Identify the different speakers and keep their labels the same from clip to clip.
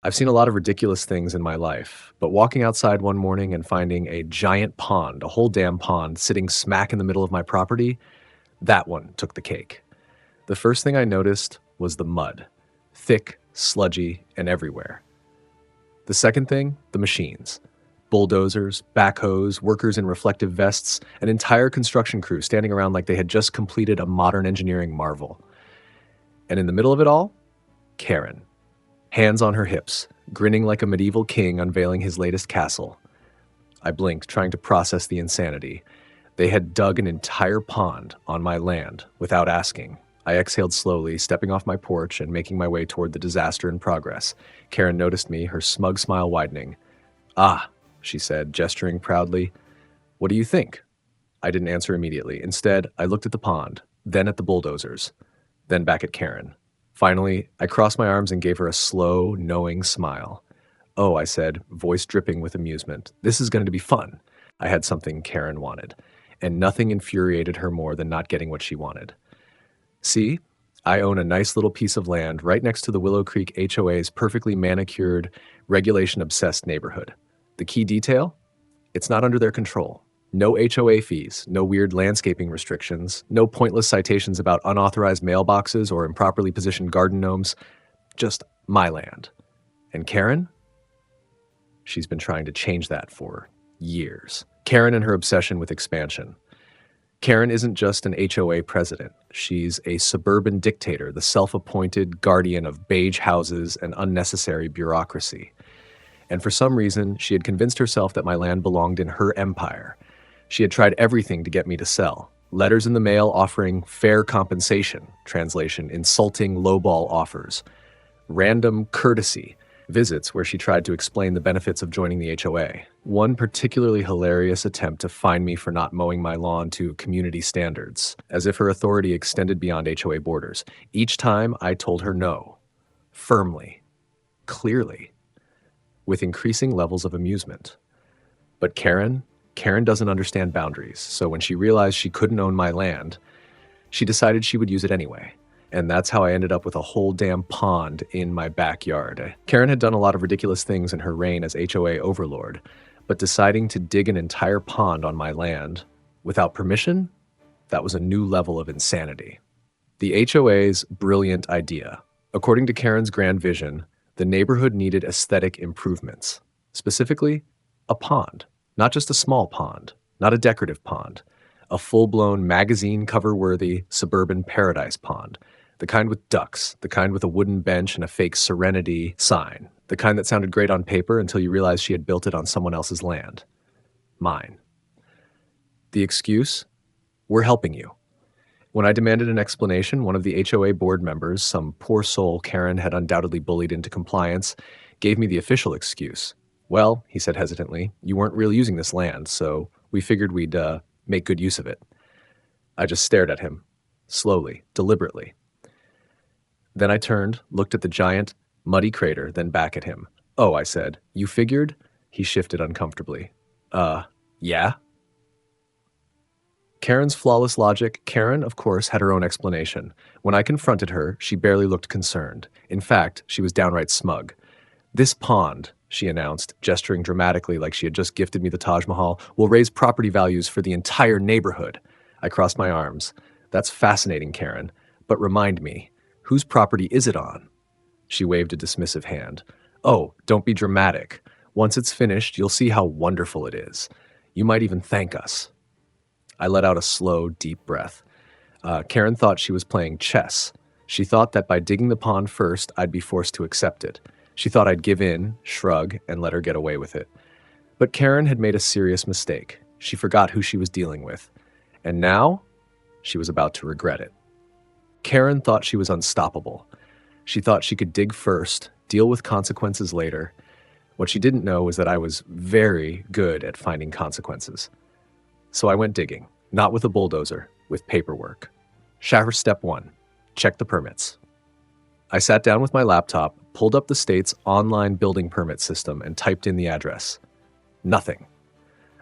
Speaker 1: I've seen a lot of ridiculous things in my life, but walking outside one morning and finding a giant pond, a whole damn pond, sitting smack in the middle of my property, that one took the cake. The first thing I noticed was the mud, thick, sludgy, and everywhere. The second thing, the machines. Bulldozers, backhoes, workers in reflective vests, an entire construction crew standing around like they had just completed a modern engineering marvel. And in the middle of it all, Karen. Hands on her hips, grinning like a medieval king unveiling his latest castle. I blinked, trying to process the insanity. They had dug an entire pond on my land without asking. I exhaled slowly, stepping off my porch and making my way toward the disaster in progress. Karen noticed me, her smug smile widening. "Ah," she said, gesturing proudly. "What do you think?" I didn't answer immediately. Instead, I looked at the pond, then at the bulldozers, then back at Karen. Finally, I crossed my arms and gave her a slow, knowing smile. "Oh," I said, voice dripping with amusement. "This is going to be fun." I had something Karen wanted, and nothing infuriated her more than not getting what she wanted. "See, I own a nice little piece of land right next to the Willow Creek HOA's perfectly manicured, regulation-obsessed neighborhood. The key detail? It's not under their control. No HOA fees, no weird landscaping restrictions, no pointless citations about unauthorized mailboxes or improperly positioned garden gnomes. Just my land. And Karen? She's been trying to change that for years. Karen and her obsession with expansion. Karen isn't just an HOA president. She's a suburban dictator, the self-appointed guardian of beige houses and unnecessary bureaucracy. And for some reason, she had convinced herself that my land belonged in her empire. She had tried everything to get me to sell. Letters in the mail offering fair compensation, translation, insulting lowball offers. Random courtesy, visits where she tried to explain the benefits of joining the HOA. One particularly hilarious attempt to fine me for not mowing my lawn to community standards, as if her authority extended beyond HOA borders. Each time I told her no, firmly, clearly, with increasing levels of amusement. But Karen doesn't understand boundaries, so when she realized she couldn't own my land, she decided she would use it anyway. And that's how I ended up with a whole damn pond in my backyard. Karen had done a lot of ridiculous things in her reign as HOA overlord, but deciding to dig an entire pond on my land without permission, that was a new level of insanity. The HOA's brilliant idea. According to Karen's grand vision, the neighborhood needed aesthetic improvements. Specifically, a pond. Not just a small pond, not a decorative pond. A full-blown magazine cover-worthy suburban paradise pond. The kind with ducks, the kind with a wooden bench and a fake Serenity sign. The kind that sounded great on paper until you realized she had built it on someone else's land. Mine. The excuse? We're helping you. When I demanded an explanation, one of the HOA board members, some poor soul Karen had undoubtedly bullied into compliance, gave me the official excuse. "Well," he said hesitantly, "you weren't really using this land, so we figured we'd make good use of it." I just stared at him, slowly, deliberately. Then I turned, looked at the giant, muddy crater, then back at him. "Oh," I said, "you figured?" He shifted uncomfortably. Yeah?" Karen's flawless logic. Karen, of course, had her own explanation. When I confronted her, she barely looked concerned. In fact, she was downright smug. "This pond," she announced, gesturing dramatically like she had just gifted me the Taj Mahal, "will raise property values for the entire neighborhood." I crossed my arms. "That's fascinating, Karen. But remind me, whose property is it on?" She waved a dismissive hand. "Oh, don't be dramatic. Once it's finished, you'll see how wonderful it is. You might even thank us." I let out a slow, deep breath. Karen thought she was playing chess. She thought that by digging the pond first, I'd be forced to accept it. She thought I'd give in, shrug, and let her get away with it. But Karen had made a serious mistake. She forgot who she was dealing with. And now, she was about to regret it. Karen thought she was unstoppable. She thought she could dig first, deal with consequences later. What she didn't know was that I was very good at finding consequences. So I went digging, not with a bulldozer, with paperwork. Shower step 1, check the permits. I sat down with my laptop, pulled up the state's online building permit system, and typed in the address. Nothing.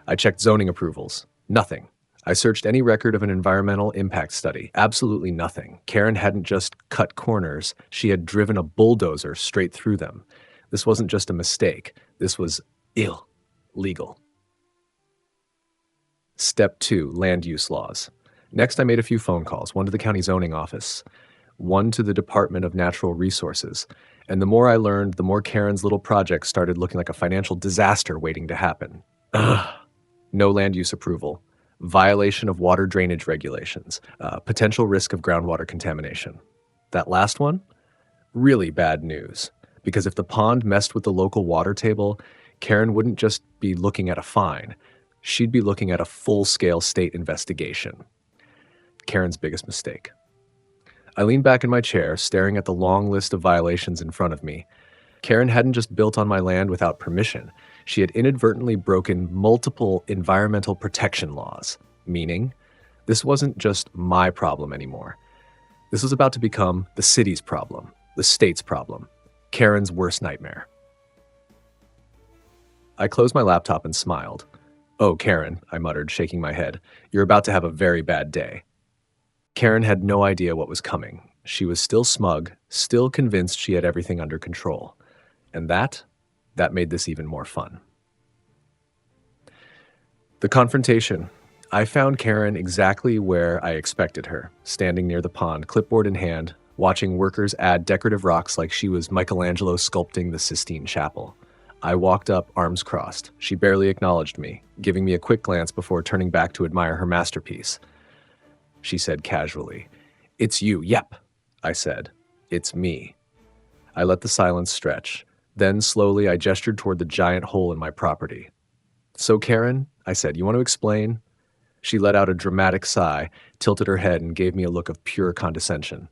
Speaker 1: I checked zoning approvals. Nothing. I searched any record of an environmental impact study. Absolutely nothing. Karen hadn't just cut corners, she had driven a bulldozer straight through them. This wasn't just a mistake. This was illegal. Step 2, land use laws. Next, I made a few phone calls, one to the county zoning office, one to the Department of Natural Resources. And the more I learned, the more Karen's little project started looking like a financial disaster waiting to happen. Ugh. No land use approval, violation of water drainage regulations, potential risk of groundwater contamination. That last one? Really bad news. Because if the pond messed with the local water table, Karen wouldn't just be looking at a fine. She'd be looking at a full-scale state investigation. Karen's biggest mistake. I leaned back in my chair, staring at the long list of violations in front of me. Karen hadn't just built on my land without permission. She had inadvertently broken multiple environmental protection laws, meaning this wasn't just my problem anymore. This was about to become the city's problem, the state's problem, Karen's worst nightmare. I closed my laptop and smiled. "Oh, Karen," I muttered, shaking my head, "you're about to have a very bad day." Karen had no idea what was coming. She was still smug, still convinced she had everything under control. And that made this even more fun. The confrontation. I found Karen exactly where I expected her, standing near the pond, clipboard in hand, watching workers add decorative rocks like she was Michelangelo sculpting the Sistine Chapel. I walked up, arms crossed. She barely acknowledged me, giving me a quick glance before turning back to admire her masterpiece. She said casually, "It's you." "Yep," I said. "It's me." I let the silence stretch. Then slowly I gestured toward the giant hole in my property. "So Karen," I said, "you want to explain?" She let out a dramatic sigh, tilted her head, and gave me a look of pure condescension.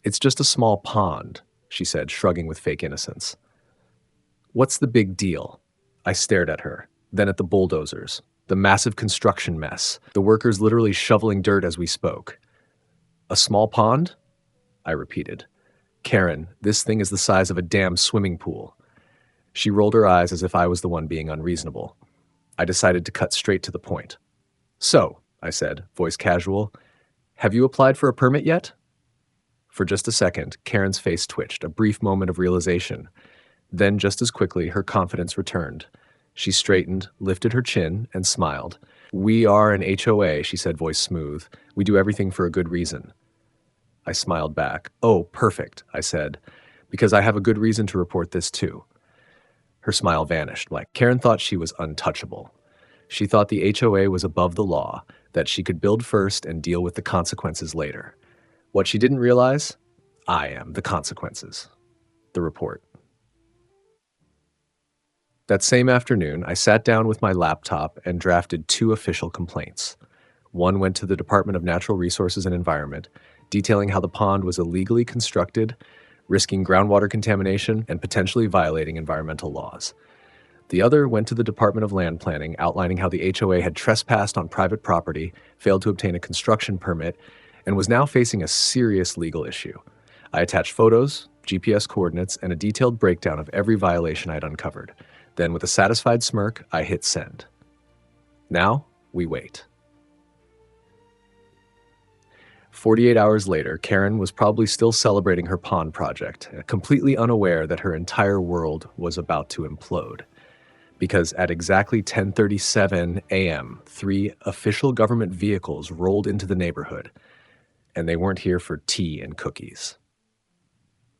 Speaker 1: "It's just a small pond," she said, shrugging with fake innocence. "What's the big deal?" I stared at her, then at the bulldozers, the massive construction mess, the workers literally shoveling dirt as we spoke. "A small pond?" I repeated. "Karen, this thing is the size of a damn swimming pool." She rolled her eyes as if I was the one being unreasonable. I decided to cut straight to the point. "So," I said, voice casual, "have you applied for a permit yet?" For just a second, Karen's face twitched, a brief moment of realization. Then, just as quickly, her confidence returned. She straightened, lifted her chin, and smiled. "We are an HOA," she said, voice smooth. "We do everything for a good reason." I smiled back. "Oh, perfect," I said, "because I have a good reason to report this too." Her smile vanished. Like Karen thought she was untouchable. She thought the HOA was above the law, that she could build first and deal with the consequences later. What she didn't realize? I am the consequences. The report. That same afternoon, I sat down with my laptop and drafted 2 official complaints. One went to the Department of Natural Resources and Environment, detailing how the pond was illegally constructed, risking groundwater contamination, and potentially violating environmental laws. The other went to the Department of Land Planning, outlining how the HOA had trespassed on private property, failed to obtain a construction permit, and was now facing a serious legal issue. I attached photos, GPS coordinates, and a detailed breakdown of every violation I'd uncovered. Then, with a satisfied smirk, I hit send. Now, we wait. 48 hours later, Karen was probably still celebrating her pond project, completely unaware that her entire world was about to implode. Because at exactly 10:37 a.m., 3 official government vehicles rolled into the neighborhood, and they weren't here for tea and cookies.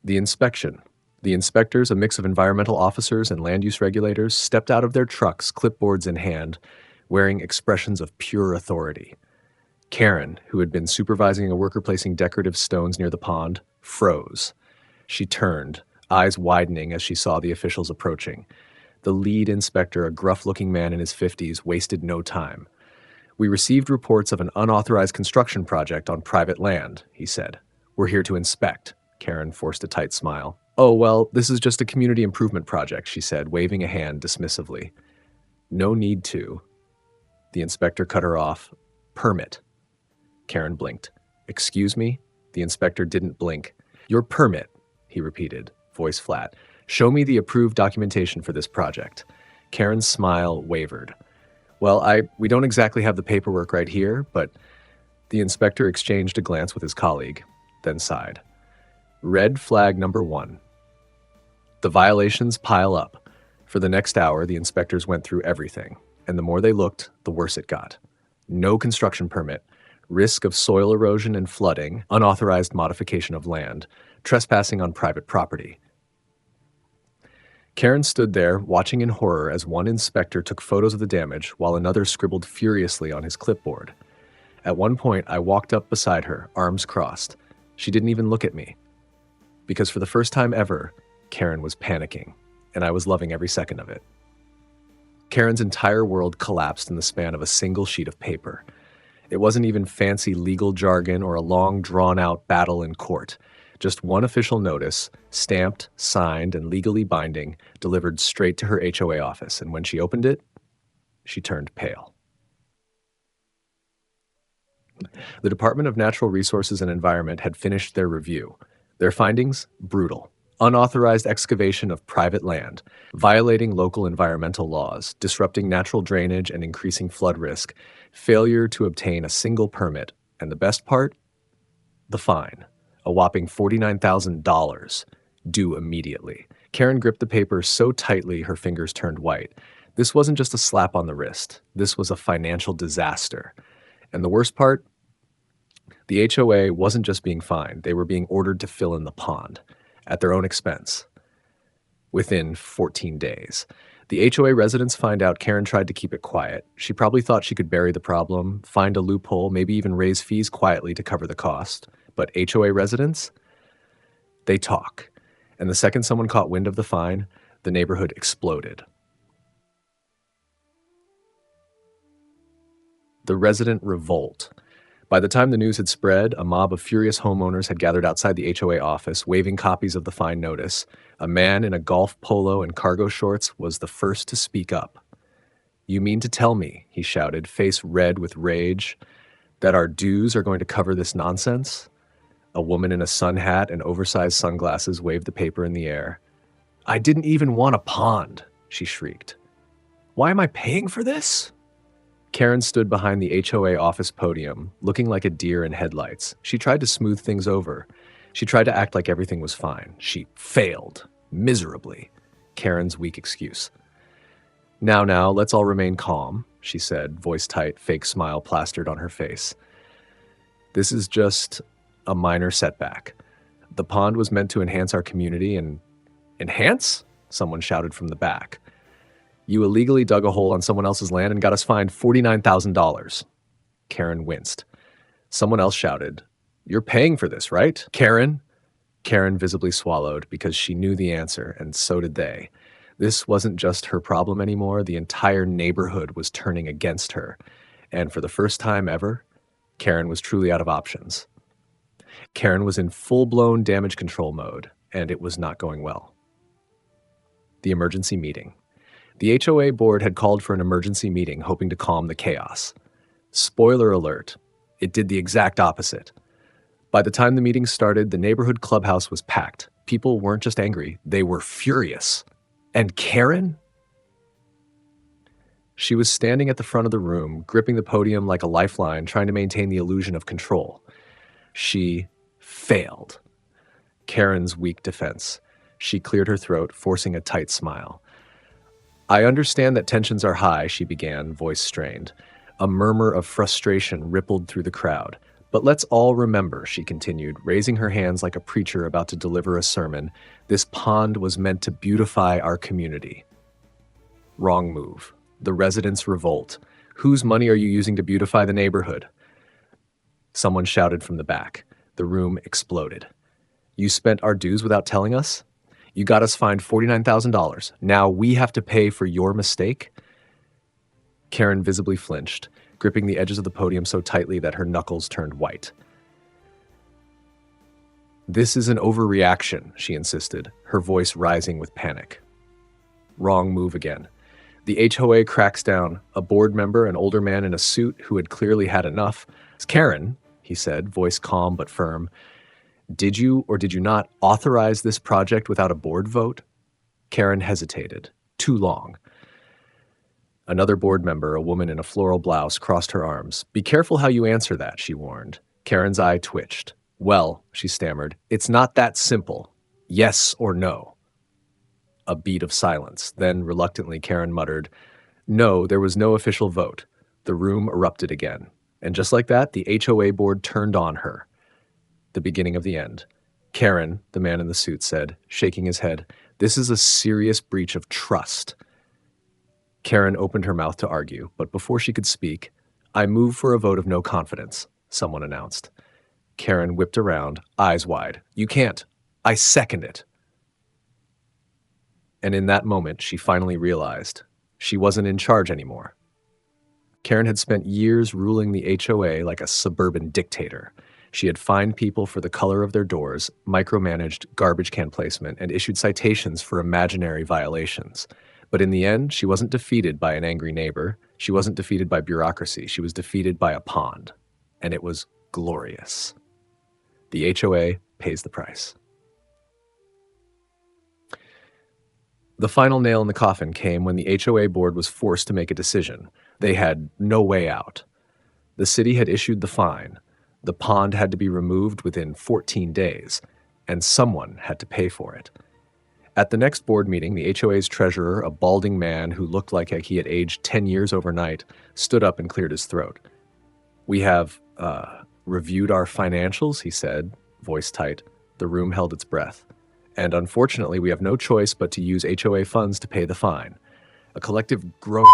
Speaker 1: The inspection. The inspectors, a mix of environmental officers and land use regulators, stepped out of their trucks, clipboards in hand, wearing expressions of pure authority. Karen, who had been supervising a worker placing decorative stones near the pond, froze. She turned, eyes widening as she saw the officials approaching. The lead inspector, a gruff-looking man in his 50s, wasted no time. "We received reports of an unauthorized construction project on private land," he said. "We're here to inspect." Karen forced a tight smile. "Oh, well, this is just a community improvement project," she said, waving a hand dismissively. "No need to." The inspector cut her off. "Permit." Karen blinked. "Excuse me?" The inspector didn't blink. "Your permit," he repeated, voice flat. "Show me the approved documentation for this project." Karen's smile wavered. "Well, we don't exactly have the paperwork right here, but..." The inspector exchanged a glance with his colleague, then sighed. "Red flag number 1. The violations pile up. For the next hour, the inspectors went through everything, and the more they looked, the worse it got. No construction permit, risk of soil erosion and flooding, unauthorized modification of land, trespassing on private property. Karen stood there, watching in horror as one inspector took photos of the damage while another scribbled furiously on his clipboard. At one point, I walked up beside her, arms crossed. She didn't even look at me. Because for the first time ever, Karen was panicking, and I was loving every second of it. Karen's entire world collapsed in the span of a single sheet of paper. It wasn't even fancy legal jargon or a long, drawn-out battle in court. Just one official notice, stamped, signed, and legally binding, delivered straight to her HOA office, and when she opened it, she turned pale. The Department of Natural Resources and Environment had finished their review. Their findings? Brutal. Unauthorized excavation of private land, violating local environmental laws, disrupting natural drainage and increasing flood risk, failure to obtain a single permit, and the best part? The fine. A whopping $49,000, due immediately. Karen gripped the paper so tightly her fingers turned white. This wasn't just a slap on the wrist. This was a financial disaster. And the worst part? The HOA wasn't just being fined. They were being ordered to fill in the pond at their own expense within 14 days. The HOA residents find out Karen tried to keep it quiet. She probably thought she could bury the problem, find a loophole, maybe even raise fees quietly to cover the cost. But HOA residents, they talk. And the second someone caught wind of the fine, the neighborhood exploded. The resident revolt. By the time the news had spread, a mob of furious homeowners had gathered outside the HOA office, waving copies of the fine notice. A man in a golf polo and cargo shorts was the first to speak up. "You mean to tell me," he shouted, face red with rage, "that our dues are going to cover this nonsense?" A woman in a sun hat and oversized sunglasses waved the paper in the air. "I didn't even want a pond," she shrieked. "Why am I paying for this?" Karen stood behind the HOA office podium, looking like a deer in headlights. She tried to smooth things over. She tried to act like everything was fine. She failed, miserably. Karen's weak excuse. Now, let's all remain calm," she said, voice tight, fake smile plastered on her face. "This is just a minor setback. The pond was meant to enhance our community and..." "Enhance?" someone shouted from the back. "You illegally dug a hole on someone else's land and got us fined $49,000. Karen winced. Someone else shouted, "You're paying for this, right, Karen?" Karen visibly swallowed because she knew the answer, and so did they. This wasn't just her problem anymore. The entire neighborhood was turning against her. And for the first time ever, Karen was truly out of options. Karen was in full-blown damage control mode, and it was not going well. The emergency meeting. The HOA board had called for an emergency meeting, hoping to calm the chaos. Spoiler alert, it did the exact opposite. By the time the meeting started, the neighborhood clubhouse was packed. People weren't just angry, they were furious. And Karen? She was standing at the front of the room, gripping the podium like a lifeline, trying to maintain the illusion of control. She failed. Karen's weak defense. She cleared her throat, forcing a tight smile. "I understand that tensions are high," she began, voice strained. A murmur of frustration rippled through the crowd. "But let's all remember," she continued, raising her hands like a preacher about to deliver a sermon, "this pond was meant to beautify our community." Wrong move. The residents revolt. "Whose money are you using to beautify the neighborhood?" Someone shouted from the back. The room exploded. "You spent our dues without telling us? You got us fined $49,000. Now we have to pay for your mistake?" Karen visibly flinched, gripping the edges of the podium so tightly that her knuckles turned white. "This is an overreaction," she insisted, her voice rising with panic. Wrong move again. The HOA cracks down. A board member, an older man in a suit who had clearly had enough. "Karen," he said, voice calm but firm, "did you or did you not authorize this project without a board vote?" Karen hesitated. Too long. Another board member, a woman in a floral blouse, crossed her arms. "Be careful how you answer that," she warned. Karen's eye twitched. "Well," she stammered, "it's not that simple. Yes or no." A beat of silence. Then, reluctantly, Karen muttered, "No, there was no official vote." The room erupted again. And just like that, the HOA board turned on her. The beginning of the end. Karen, the man in the suit, said, shaking his head, "This is a serious breach of trust." Karen opened her mouth to argue, but before she could speak, "I move for a vote of no confidence," someone announced. Karen whipped around, eyes wide. "You can't. I second it." And in that moment, she finally realized she wasn't in charge anymore. Karen had spent years ruling the HOA like a suburban dictator. She had fined people for the color of their doors, micromanaged garbage can placement, and issued citations for imaginary violations. But in the end, she wasn't defeated by an angry neighbor. She wasn't defeated by bureaucracy. She was defeated by a pond. And it was glorious. The HOA pays the price. The final nail in the coffin came when the HOA board was forced to make a decision. They had no way out. The city had issued the fine. The pond had to be removed within 14 days, and someone had to pay for it. At the next board meeting, the HOA's treasurer, a balding man who looked like he had aged 10 years overnight, stood up and cleared his throat. "We have reviewed our financials," he said, voice tight. The room held its breath. "And unfortunately, we have no choice but to use HOA funds to pay the fine." A collective groan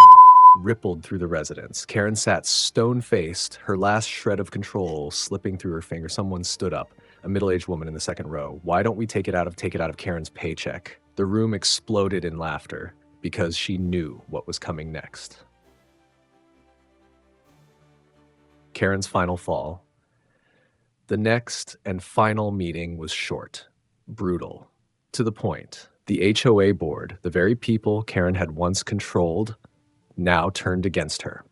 Speaker 1: rippled through the residence. Karen sat stone-faced, her last shred of control slipping through her finger. Someone stood up, a middle-aged woman in the second row. "Why don't we take it out of Karen's paycheck?" The room exploded in laughter because she knew what was coming next. Karen's final fall. The next and final meeting was short, brutal, to the point. The HOA board, the very people Karen had once controlled, now turned against her.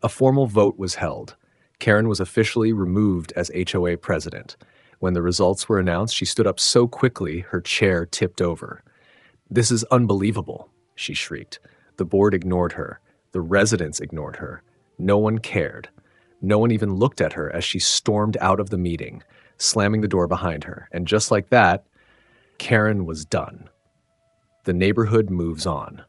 Speaker 1: A formal vote was held. Karen was officially removed as HOA president. When the results were announced, she stood up so quickly her chair tipped over. "This is unbelievable," she shrieked. The board ignored her. The residents ignored her. No one cared. No one even looked at her as she stormed out of the meeting, slamming the door behind her. And just like that, Karen was done. The neighborhood moves on.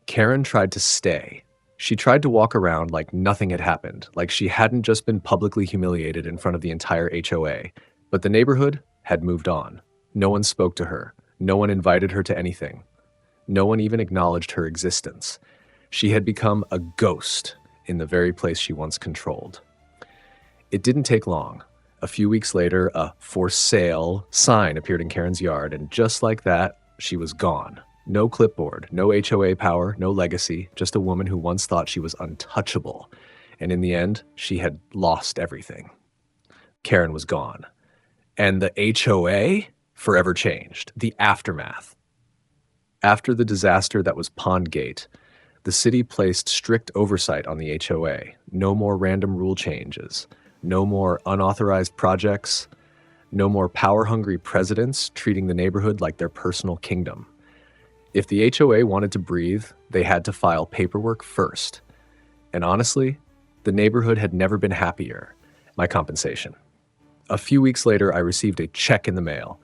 Speaker 1: Karen tried to stay. She tried to walk around like nothing had happened, like she hadn't just been publicly humiliated in front of the entire HOA. But the neighborhood had moved on. No one spoke to her. No one invited her to anything. No one even acknowledged her existence. She had become a ghost in the very place she once controlled. It didn't take long. A few weeks later, a "for sale" sign appeared in Karen's yard, and just like that, she was gone. No clipboard, no HOA power, no legacy, just a woman who once thought she was untouchable. And in the end, she had lost everything. Karen was gone. And the HOA forever changed. The aftermath. After the disaster that was Pondgate, the city placed strict oversight on the HOA. No more random rule changes. No more unauthorized projects. No more power-hungry presidents treating the neighborhood like their personal kingdom. If the HOA wanted to breathe, they had to file paperwork first. And honestly, the neighborhood had never been happier. My compensation. A few weeks later, I received a check in the mail.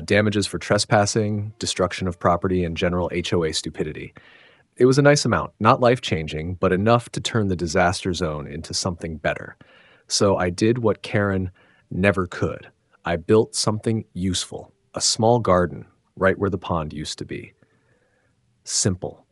Speaker 1: Damages for trespassing, destruction of property, and general HOA stupidity. It was a nice amount, not life-changing, but enough to turn the disaster zone into something better. So I did what Karen never could. I built something useful, a small garden right where the pond used to be. Simple,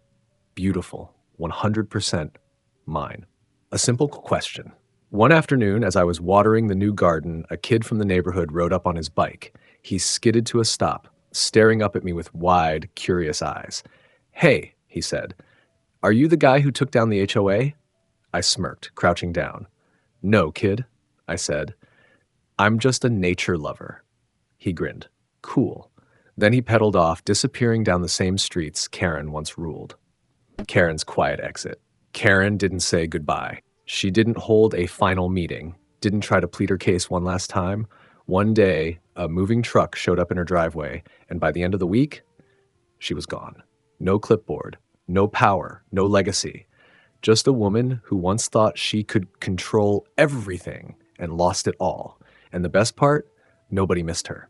Speaker 1: beautiful, 100% mine. A simple question. One afternoon, as I was watering the new garden, a kid from the neighborhood rode up on his bike. He skidded to a stop, staring up at me with wide, curious eyes. "Hey," he said, "are you the guy who took down the HOA?" I smirked, crouching down. "No, kid," I said. "I'm just a nature lover." He grinned. "Cool." Then he pedaled off, disappearing down the same streets Karen once ruled. Karen's quiet exit. Karen didn't say goodbye. She didn't hold a final meeting, didn't try to plead her case one last time. One day, a moving truck showed up in her driveway, and by the end of the week, she was gone. No clipboard, no power, no legacy. Just a woman who once thought she could control everything and lost it all. And the best part, nobody missed her.